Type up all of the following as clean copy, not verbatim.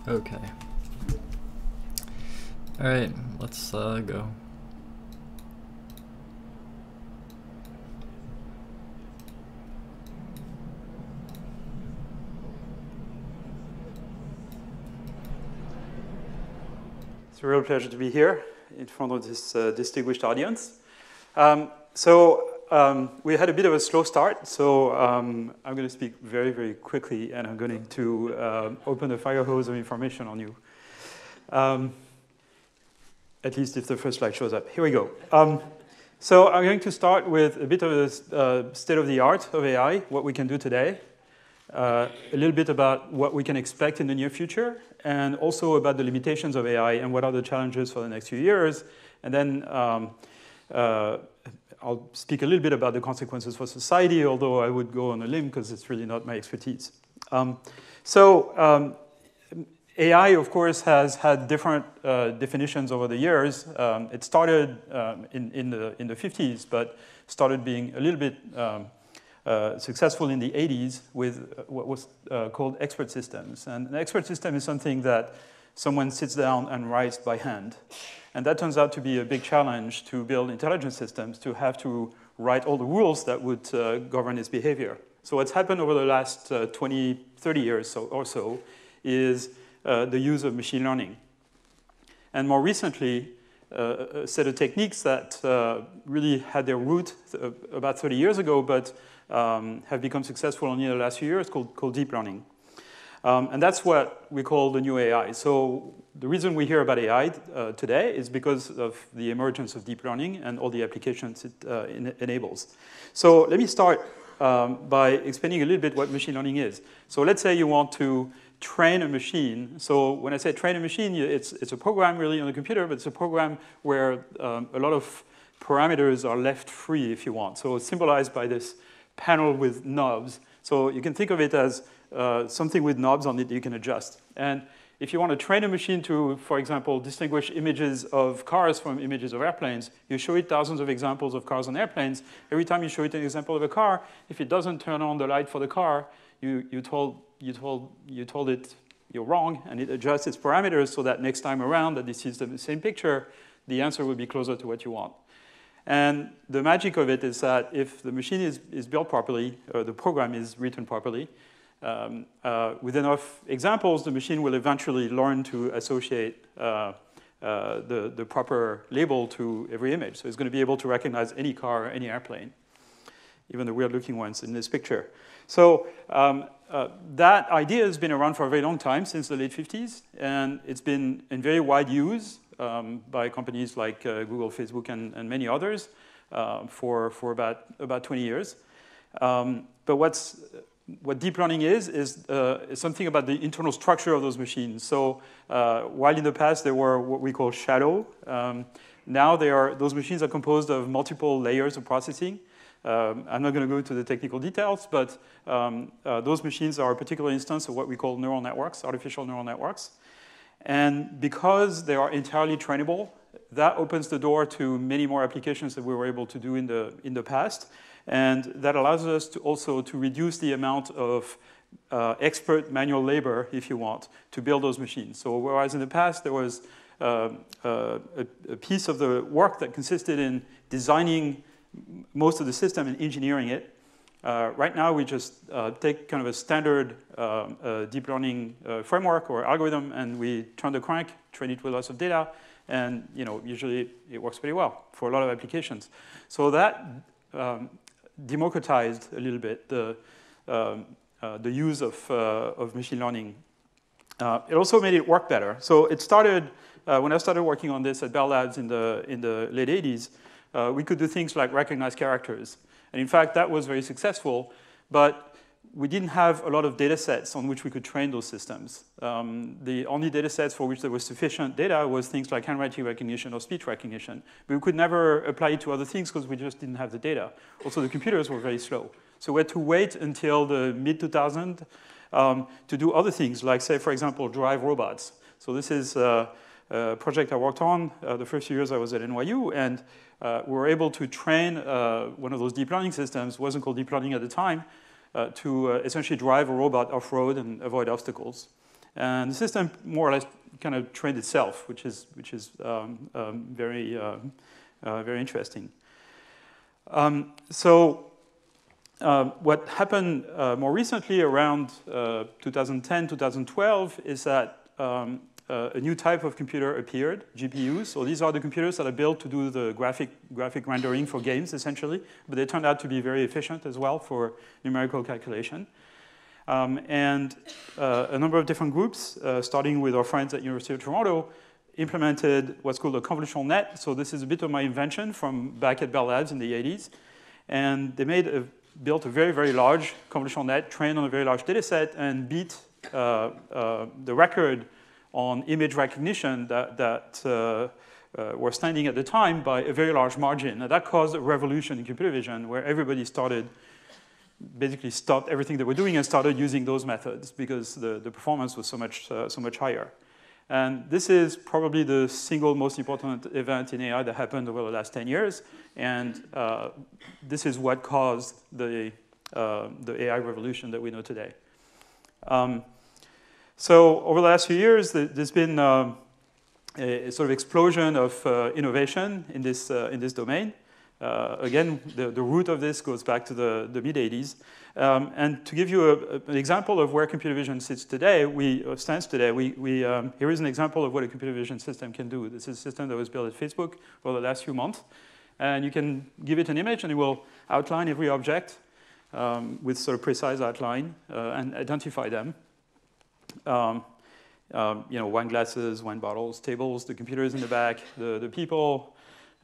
Okay. All right, let's go. It's a real pleasure to be here in front of this distinguished audience. We had a bit of a slow start, so I'm going to speak very, very quickly, and I'm going to open a fire hose of information on you. At least if the first slide shows up. Here we go. So I'm going to start with a bit of a state of the art of AI, what we can do today, a little bit about what we can expect in the near future, and also about the limitations of AI and what are the challenges for the next few years. And then I'll speak a little bit about the consequences for society, although I would go on a limb because it's really not my expertise. AI, of course, has had different definitions over the years. It started in the 50s, but started being a little bit successful in the 80s with what was called expert systems. And an expert system is something that someone sits down and writes by hand. And that turns out to be a big challenge to build intelligent systems, to have to write all the rules that would govern its behavior. So what's happened over the last 20, 30 years or so is the use of machine learning. And more recently, a set of techniques that really had their root about 30 years ago, but have become successful only in the last few years, called deep learning. And that's what we call the new AI. So the reason we hear about AI today is because of the emergence of deep learning and all the applications it enables. So let me start by explaining a little bit what machine learning is. So let's say you want to train a machine. So when I say train a machine, it's a program really on the computer, but it's a program where a lot of parameters are left free, if you want. So it's symbolized by this panel with knobs. So you can think of it as something with knobs on it that you can adjust. And if you want to train a machine to, for example, distinguish images of cars from images of airplanes, you show it thousands of examples of cars and airplanes. Every time you show it an example of a car, if it doesn't turn on the light for the car, you told it you're wrong, and it adjusts its parameters so that next time around that it sees the same picture, the answer will be closer to what you want. And the magic of it is that if the machine is built properly, or the program is written properly, with enough examples, the machine will eventually learn to associate the proper label to every image. So it's going to be able to recognize any car or any airplane, even the weird-looking ones in this picture. So that idea has been around for a very long time, since the late 50s, and it's been in very wide use by companies like Google, Facebook, and many others for about 20 years. But what deep learning is something about the internal structure of those machines. So while in the past they were what we call shallow, now those machines are composed of multiple layers of processing. I'm not going to go into the technical details, but those machines are a particular instance of what we call neural networks, artificial neural networks. And because they are entirely trainable, that opens the door to many more applications that we were able to do in the past. And that allows us to also to reduce the amount of expert manual labor, if you want, to build those machines. So whereas in the past there was a piece of the work that consisted in designing most of the system and engineering it, right now we just take kind of a standard deep learning framework or algorithm, and we turn the crank, train it with lots of data, and usually it works pretty well for a lot of applications. So that democratized a little bit the use of machine learning. It also made it work better. So it started when I started working on this at Bell Labs in the late 80s. We could do things like recognize characters. And in fact, that was very successful, but we didn't have a lot of data sets on which we could train those systems. The only data sets for which there was sufficient data was things like handwriting recognition or speech recognition. But we could never apply it to other things because we just didn't have the data. Also, the computers were very slow. So we had to wait until the mid-2000s to do other things, like, say, for example, drive robots. So this is a project I worked on the first few years I was at NYU, and we were able to train one of those deep learning systems. It wasn't called deep learning at the time, to essentially drive a robot off-road and avoid obstacles. And the system more or less kind of trained itself, which is very interesting. What happened more recently around 2010, 2012 is that a new type of computer appeared, GPUs. So these are the computers that are built to do the graphic rendering for games, essentially. But they turned out to be very efficient as well for numerical calculation. And a number of different groups, starting with our friends at University of Toronto, implemented what's called a convolutional net. So this is a bit of my invention from back at Bell Labs in the 80s. And they built a very, very large convolutional net, trained on a very large data set, and beat the record on image recognition that were standing at the time by a very large margin. And that caused a revolution in computer vision where everybody basically stopped everything they were doing and started using those methods because the performance was so much higher. And this is probably the single most important event in AI that happened over the last 10 years. And this is what caused the AI revolution that we know today. So over the last few years, there's been a sort of explosion of innovation in this domain. Again, the root of this goes back to the mid-'80s. And to give you an example of where computer vision stands today, here is an example of what a computer vision system can do. This is a system that was built at Facebook for the last few months. And you can give it an image, and it will outline every object with sort of precise outline and identify them. Wine glasses, wine bottles, tables, the computers in the back, the people.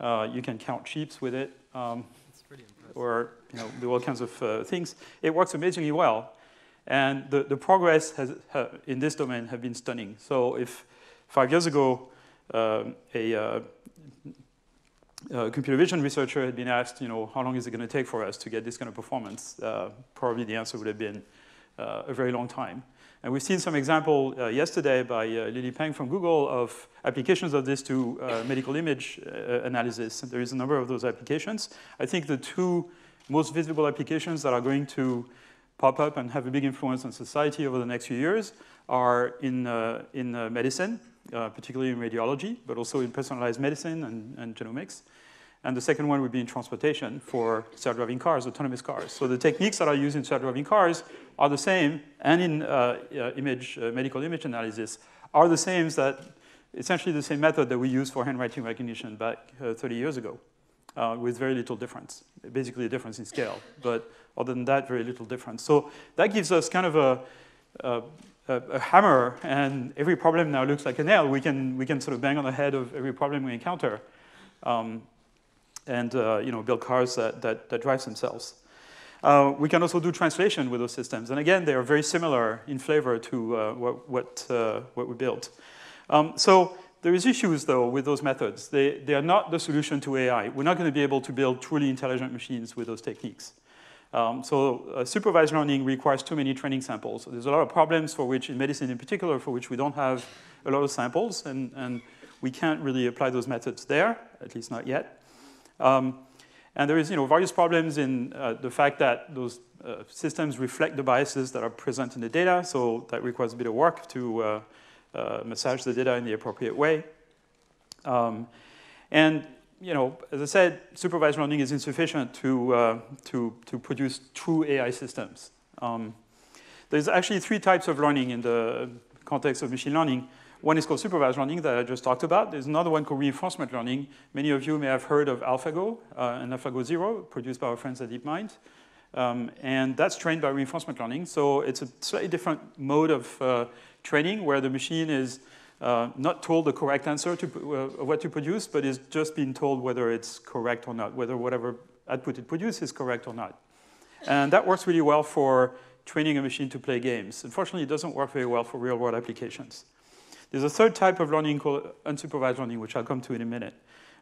You can count sheep with it, or do all kinds of things. It works amazingly well, and the progress in this domain have been stunning. So if 5 years ago a computer vision researcher had been asked, how long is it going to take for us to get this kind of performance, probably the answer would have been a very long time. And we've seen some example yesterday by Lily Peng from Google of applications of this to medical image analysis. There is a number of those applications. I think the two most visible applications that are going to pop up and have a big influence on society over the next few years are in medicine, particularly in radiology, but also in personalized medicine and genomics. And the second one would be in transportation for self-driving cars, autonomous cars. So the techniques that are used in self-driving cars are the same, and in medical image analysis are the same that essentially the same method that we used for handwriting recognition back 30 years ago, with very little difference. Basically a difference in scale, but other than that, very little difference. So that gives us kind of a hammer, and every problem now looks like a nail. We can sort of bang on the head of every problem we encounter. And build cars that drive themselves. We can also do translation with those systems. And again, they are very similar in flavor to what we built. So there is issues, though, with those methods. They are not the solution to AI. We're not going to be able to build truly intelligent machines with those techniques. Supervised learning requires too many training samples. So there's a lot of problems for which, in medicine in particular, for which we don't have a lot of samples. And we can't really apply those methods there, at least not yet. And there is, various problems in the fact that those systems reflect the biases that are present in the data, so that requires a bit of work to massage the data in the appropriate way. And as I said, supervised learning is insufficient to produce true AI systems. There's actually 3 types of learning in the context of machine learning. One is called supervised learning that I just talked about. There's another one called reinforcement learning. Many of you may have heard of AlphaGo and AlphaGo Zero, produced by our friends at DeepMind. And that's trained by reinforcement learning. So it's a slightly different mode of training where the machine is not told the correct answer to what to produce, but is just being told whether it's correct or not, whether whatever output it produces is correct or not. And that works really well for training a machine to play games. Unfortunately, it doesn't work very well for real-world applications. There's a third type of learning called unsupervised learning, which I'll come to in a minute.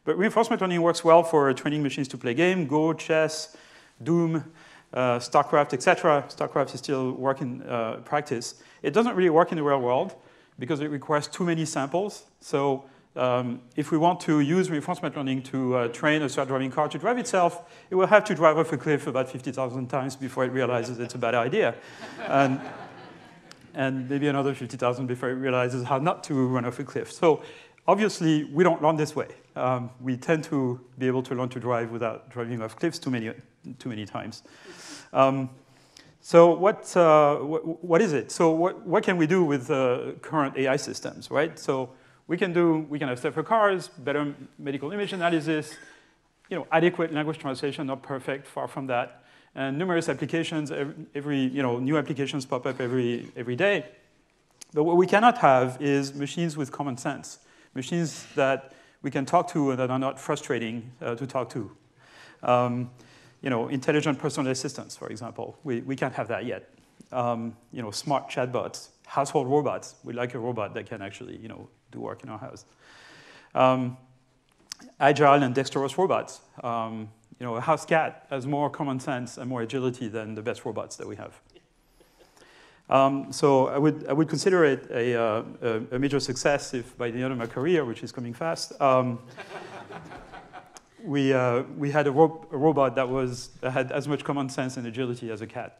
But reinforcement learning works well for training machines to play games, Go, chess, Doom, StarCraft, etc. StarCraft is still work in practice. It doesn't really work in the real world because it requires too many samples. So if we want to use reinforcement learning to train a self-driving car to drive itself, it will have to drive off a cliff about 50,000 times before it realizes it's a bad idea. And and maybe another 50,000 before it realizes how not to run off a cliff. So obviously, we don't learn this way. We tend to be able to learn to drive without driving off cliffs too many times. So what is it? So what can we do with current AI systems, right? So we can have safer cars, better medical image analysis, adequate language translation, not perfect, far from that, and numerous applications. New applications pop up every day. But what we cannot have is machines with common sense, machines that we can talk to and that are not frustrating to talk to. Intelligent personal assistants, for example. We can't have that yet. Smart chatbots, household robots. We like a robot that can actually, do work in our house. Agile and dexterous robots. A house cat has more common sense and more agility than the best robots that we have. So I would consider it a major success if by the end of my career, which is coming fast, we had a robot that had as much common sense and agility as a cat.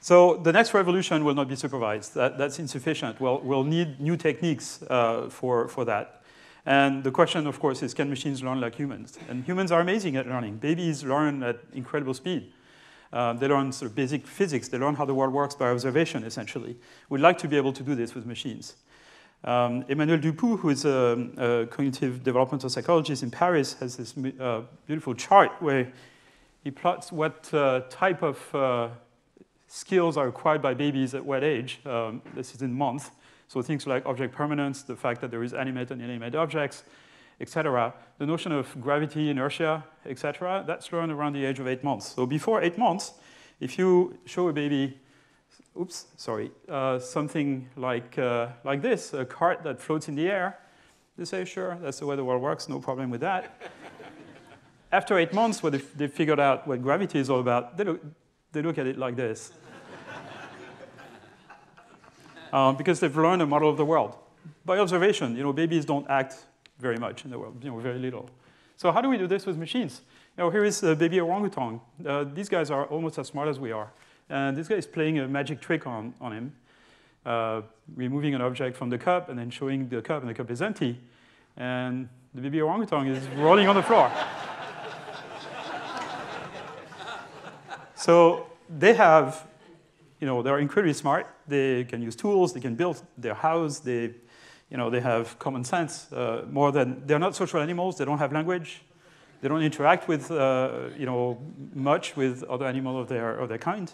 So the next revolution will not be supervised. That's insufficient. We'll need new techniques for that. And the question, of course, is can machines learn like humans? And humans are amazing at learning. Babies learn at incredible speed. They learn sort of basic physics. They learn how the world works by observation, essentially. We'd like to be able to do this with machines. Emmanuel Dupoux, who is a cognitive developmental psychologist in Paris, has this beautiful chart where he plots what type of skills are acquired by babies at what age. This is in months. So things like object permanence, the fact that there is animate and inanimate objects, et cetera. The notion of gravity, inertia, et cetera, that's learned around the age of 8 months. So before 8 months, if you show a baby, something like this, a cart that floats in the air, they say, sure, that's the way the world works, no problem with that. After 8 months, when they figured out what gravity is all about, they look at it like this. Because they've learned a model of the world. By observation, babies don't act very much in the world, very little. So how do we do this with machines? Here is a baby orangutan. These guys are almost as smart as we are. And this guy is playing a magic trick on him, removing an object from the cup and then showing the cup, and the cup is empty. And the baby orangutan is rolling on the floor. So they have, they're incredibly smart. They can use tools. They can build their house. They have common sense more than, they're not social animals. They don't have language. They don't interact with, much with other animals of their kind.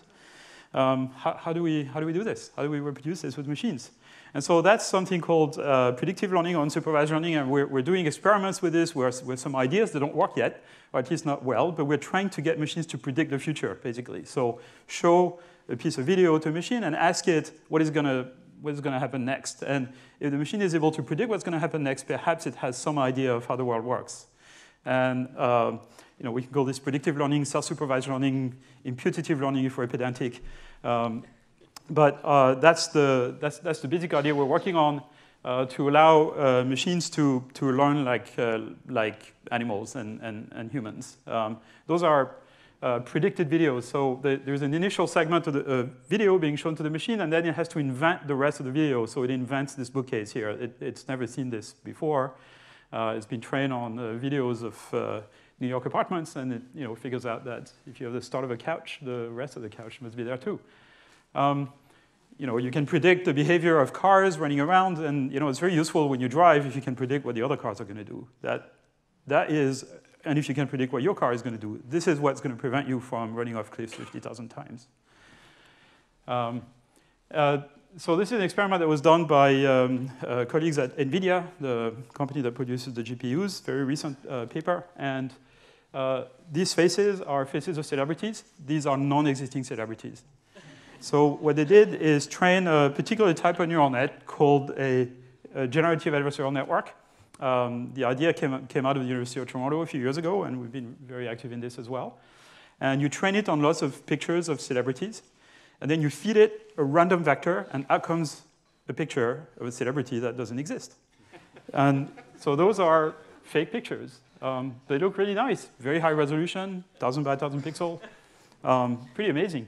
How do we do this? How do we reproduce this with machines? And so that's something called predictive learning or unsupervised learning, and we're doing experiments with this with some ideas that don't work yet, or at least not well, but we're trying to get machines to predict the future, basically. So show a piece of video to a machine and ask it what's going to happen next. And if the machine is able to predict what's going to happen next, perhaps it has some idea of how the world works. And we can call this predictive learning, self-supervised learning, imputative learning if we're pedantic. But that's the basic idea we're working on to allow machines to learn like animals and humans. Those are predicted videos. So there's an initial segment of the video being shown to the machine, and then it has to invent the rest of the video. So it invents this bookcase here. It's never seen this before. It's been trained on videos of New York apartments, and it figures out that if you have the start of a couch, the rest of the couch must be there too. You can predict the behavior of cars running around, and it's very useful when you drive if you can predict what the other cars are going to do. That is, and if you can predict what your car is going to do, this is what's going to prevent you from running off cliffs 50,000 times. So this is an experiment that was done by colleagues at NVIDIA, the company that produces the GPUs, very recent paper. And these faces are faces of celebrities. These are non-existing celebrities. So what they did is train a particular type of neural net called a generative adversarial network. The idea came out of the University of Toronto a few years ago, and we've been very active in this as well. And you train it on lots of pictures of celebrities. And then you feed it a random vector, and out comes a picture of a celebrity that doesn't exist. And so those are fake pictures. They look really nice, very high resolution, 1,000 by 1,000 pixel, pretty amazing.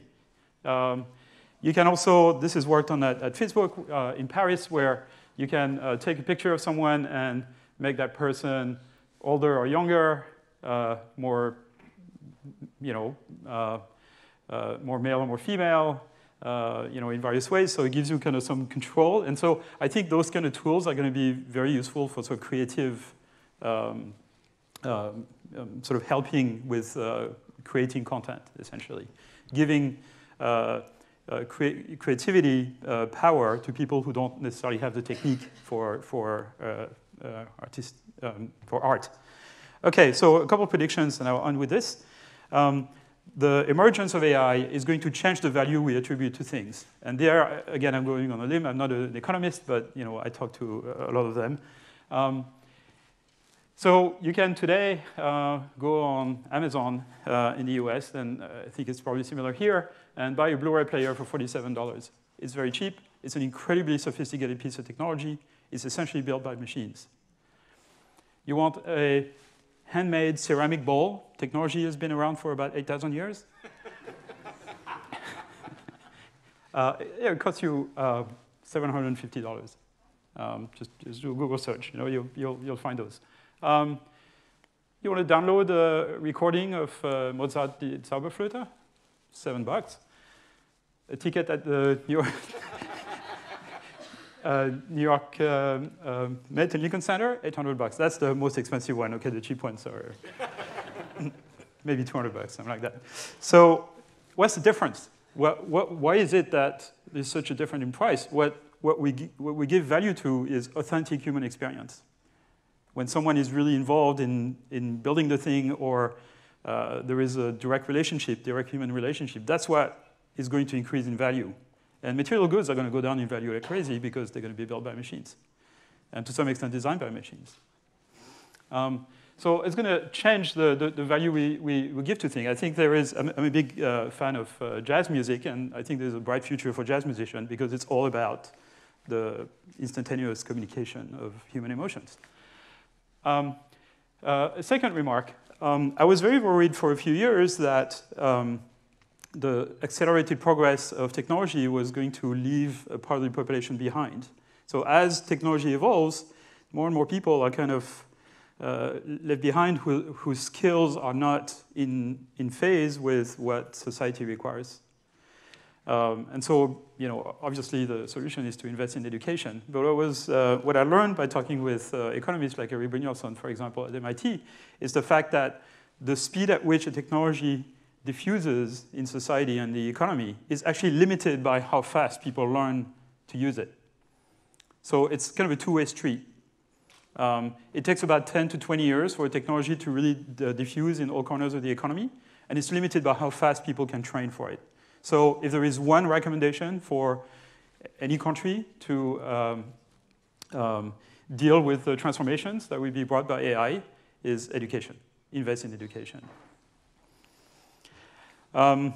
You can also, this is worked on at Facebook in Paris, where you can take a picture of someone and make that person older or younger, more, more male or more female, in various ways. So it gives you kind of some control. And so I think those kind of tools are going to be very useful for sort of creative, sort of helping with creating content, essentially, giving creativity power to people who don't necessarily have the technique for art. Okay, so a couple of predictions, and I'll end with this. The emergence of AI is going to change the value we attribute to things. And there, again, I'm going on a limb. I'm not an economist, but I talk to a lot of them. So you can today go on Amazon in the US, and I think it's probably similar here, and buy a Blu-ray player for $47. It's very cheap. It's an incredibly sophisticated piece of technology. It's essentially built by machines. You want a handmade ceramic bowl. Technology has been around for about 8,000 years. It costs you $750. Just do a Google search. You'll find those. You want to download a recording of Mozart die Zauberflöte? $7. A ticket at the New York Met and Lincoln Center, $800. That's the most expensive one. Okay, the cheap ones are maybe $200, something like that. So what's the difference? Why is it that there's such a difference in price? What we give value to is authentic human experience. When someone is really involved in building the thing, or there is a direct relationship, direct human relationship, that's what is going to increase in value. And material goods are going to go down in value like crazy because they're going to be built by machines, and to some extent designed by machines. So it's going to change the value we give to things. I think there is, I'm a big fan of jazz music, and I think there's a bright future for jazz musicians because it's all about the instantaneous communication of human emotions. A second remark, I was very worried for a few years that the accelerated progress of technology was going to leave a part of the population behind. So as technology evolves, more and more people are kind of left behind whose skills are not in phase with what society requires. And so, obviously the solution is to invest in education. But what I learned by talking with economists like Eric Brynjolfsson, for example, at MIT, is the fact that the speed at which a technology diffuses in society and the economy is actually limited by how fast people learn to use it. So it's kind of a two-way street. It takes about 10 to 20 years for a technology to really diffuse in all corners of the economy, and it's limited by how fast people can train for it. So if there is one recommendation for any country to deal with the transformations that will be brought by AI, is education. Invest in education. When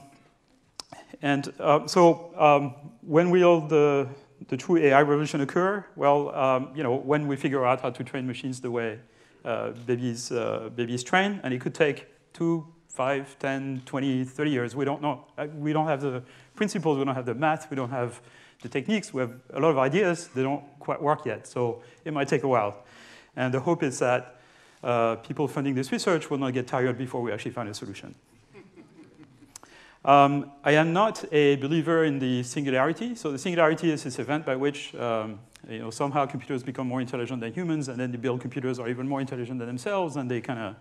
will the true AI revolution occur? Well, when we figure out how to train machines the way babies train, and it could take 2, 5, 10, 20, 30 years. We don't know. We don't have the principles. We don't have the math. We don't have the techniques. We have a lot of ideas. They don't quite work yet. So it might take a while. And the hope is that people funding this research will not get tired before we actually find a solution. I am not a believer in the singularity. So the singularity is this event by which somehow computers become more intelligent than humans, and then they build computers are even more intelligent than themselves, and they kind of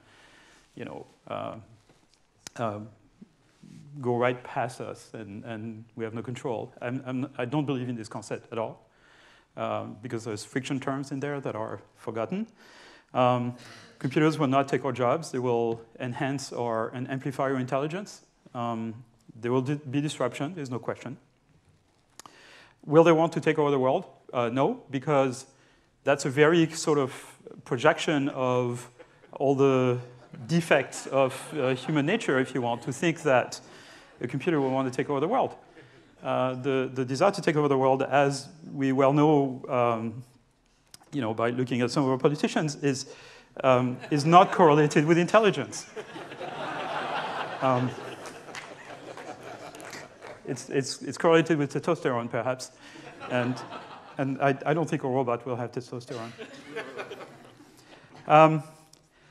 go right past us, and we have no control. I don't believe in this concept at all, because there's friction terms in there that are forgotten. Computers will not take our jobs. They will enhance and amplify our intelligence. There will be disruption, there's no question. Will they want to take over the world? No, because that's a very sort of projection of all the defects of human nature, if you want, to think that a computer will want to take over the world. The desire to take over the world, as we well know, by looking at some of our politicians, is not correlated with intelligence. it's correlated with testosterone, perhaps. And I don't think a robot will have testosterone.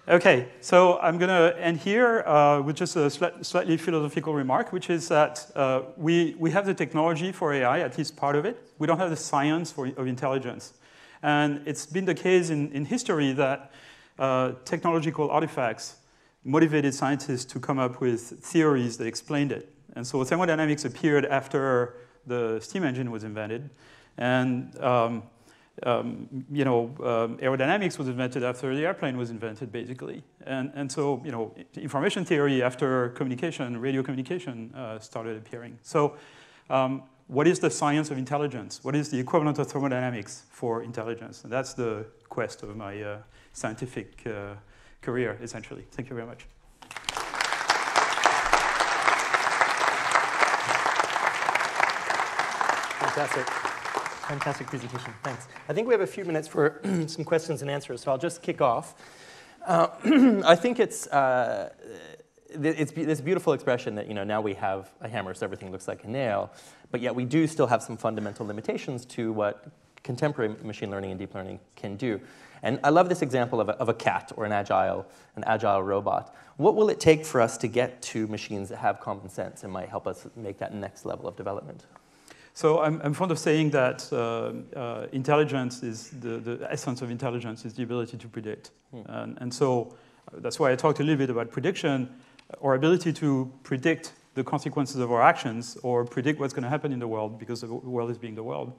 Okay, so I'm going to end here with just a slightly philosophical remark, which is that we have the technology for AI, at least part of it. We don't have the science of intelligence. And it's been the case in history that technological artifacts motivated scientists to come up with theories that explained it. And so thermodynamics appeared after the steam engine was invented. And aerodynamics was invented after the airplane was invented, basically. And so, information theory after communication, radio communication started appearing. So what is the science of intelligence? What is the equivalent of thermodynamics for intelligence? And that's the quest of my scientific career, essentially. Thank you very much. Fantastic. Fantastic presentation. Thanks. I think we have a few minutes for some questions and answers, so I'll just kick off. I think it's this beautiful expression that now we have a hammer, so everything looks like a nail, but yet we do still have some fundamental limitations to what contemporary machine learning and deep learning can do. And I love this example of a cat or an agile robot. What will it take for us to get to machines that have common sense and might help us make that next level of development? So I'm fond of saying that intelligence is the essence of intelligence is the ability to predict. And so that's why I talked a little bit about prediction. Our ability to predict the consequences of our actions or predict what's going to happen in the world, because the world is being the world,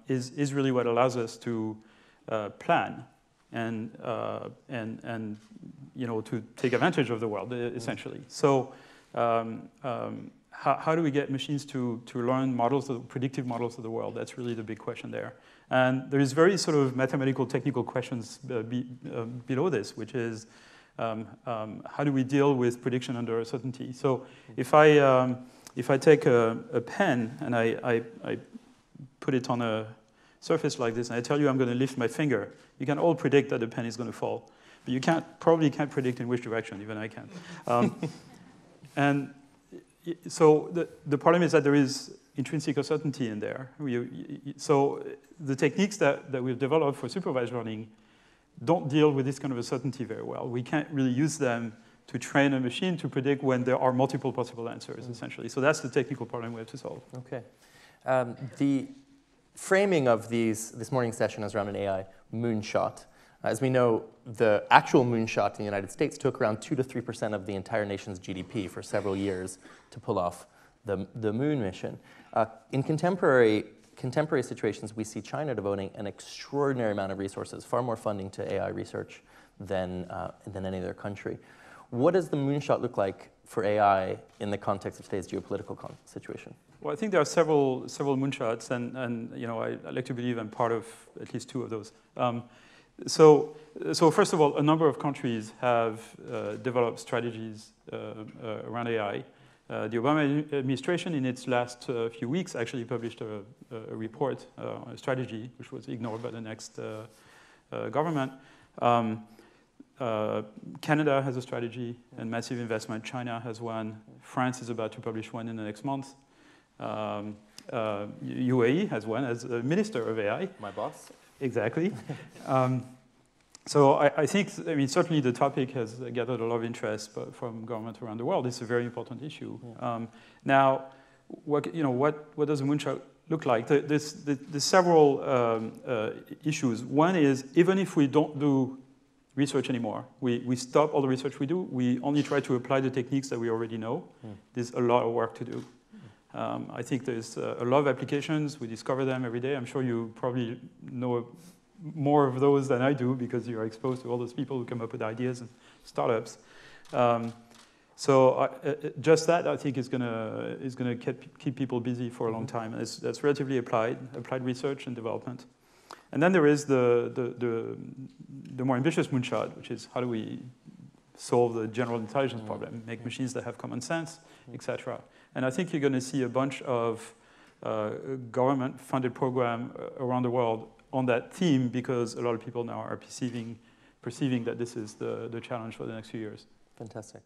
is really what allows us to plan and to take advantage of the world, essentially. So how do we get machines to learn predictive models of the world? That's really the big question there. And there is very sort of mathematical, technical questions below this, which is how do we deal with prediction under uncertainty? So if I take a pen and I put it on a surface like this, and I tell you I'm going to lift my finger, you can all predict that the pen is going to fall. But you probably can't predict in which direction, even I can. And so the problem is that there is intrinsic uncertainty in there. So the techniques that we've developed for supervised learning don't deal with this kind of uncertainty very well. We can't really use them to train a machine to predict when there are multiple possible answers, essentially. So that's the technical problem we have to solve. Okay. The framing of this morning's session is around an AI moonshot. As we know, the actual moonshot in the United States took around 2 to 3% of the entire nation's GDP for several years to pull off the moon mission. In contemporary situations, we see China devoting an extraordinary amount of resources, far more funding to AI research than any other country. What does the moonshot look like for AI in the context of today's geopolitical situation? Well, I think there are several moonshots, and I like to believe I'm part of at least 2 of those. So first of all, a number of countries have developed strategies around AI. The Obama administration, in its last few weeks, actually published a report on a strategy, which was ignored by the next government. Canada has a strategy and massive investment. China has one. France is about to publish one in the next month. UAE has one as a minister of AI. My boss. Exactly. So I think, certainly the topic has gathered a lot of interest from governments around the world. It's a very important issue. Now, what does a moonshot look like? There's several issues. One is, even if we don't do research anymore, we stop all the research we do, we only try to apply the techniques that we already know. There's a lot of work to do. I think there's a lot of applications. We discover them every day. I'm sure you probably know more of those than I do because you're exposed to all those people who come up with ideas and startups. So just that, I think, is gonna keep people busy for a long time. And that's relatively applied research and development. And then there is the more ambitious moonshot, which is how do we solve the general intelligence problem, make machines that have common sense, etc. And I think you're going to see a bunch of government-funded programs around the world on that theme because a lot of people now are perceiving that this is the challenge for the next few years. Fantastic.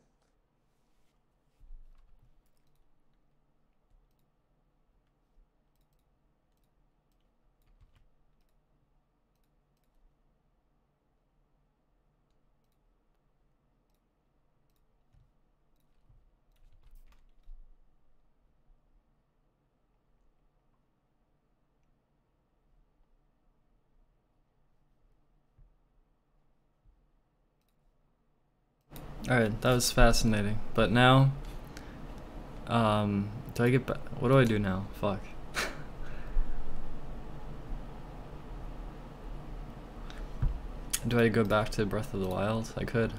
Alright, that was fascinating. But now, do I get back? What do I do now? Fuck. Do I go back to Breath of the Wild? I could.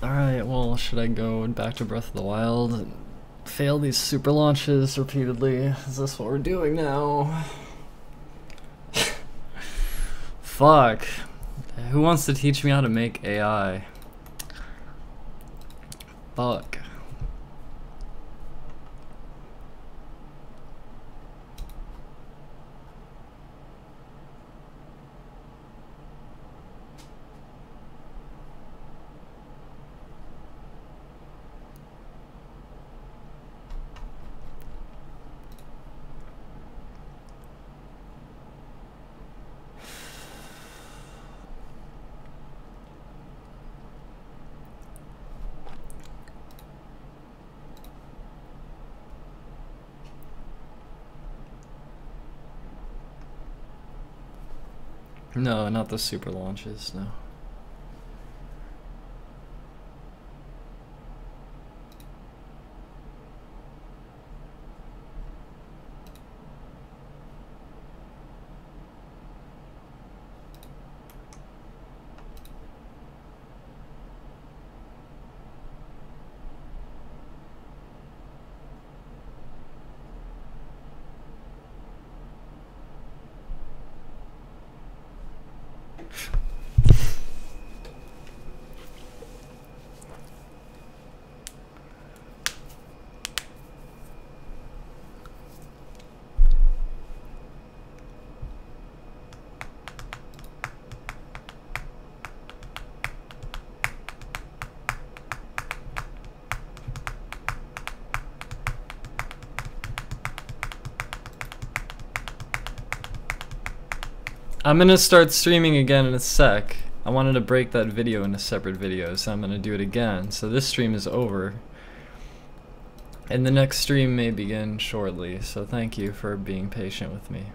Alright, well, should I go back to Breath of the Wild and fail these super launches repeatedly? Is this what we're doing now? Fuck. Who wants to teach me how to make AI? Fuck. No, not the super launches, no. I'm gonna start streaming again in a sec. I wanted to break that video into separate videos, so I'm gonna do it again. So this stream is over, and the next stream may begin shortly, so thank you for being patient with me.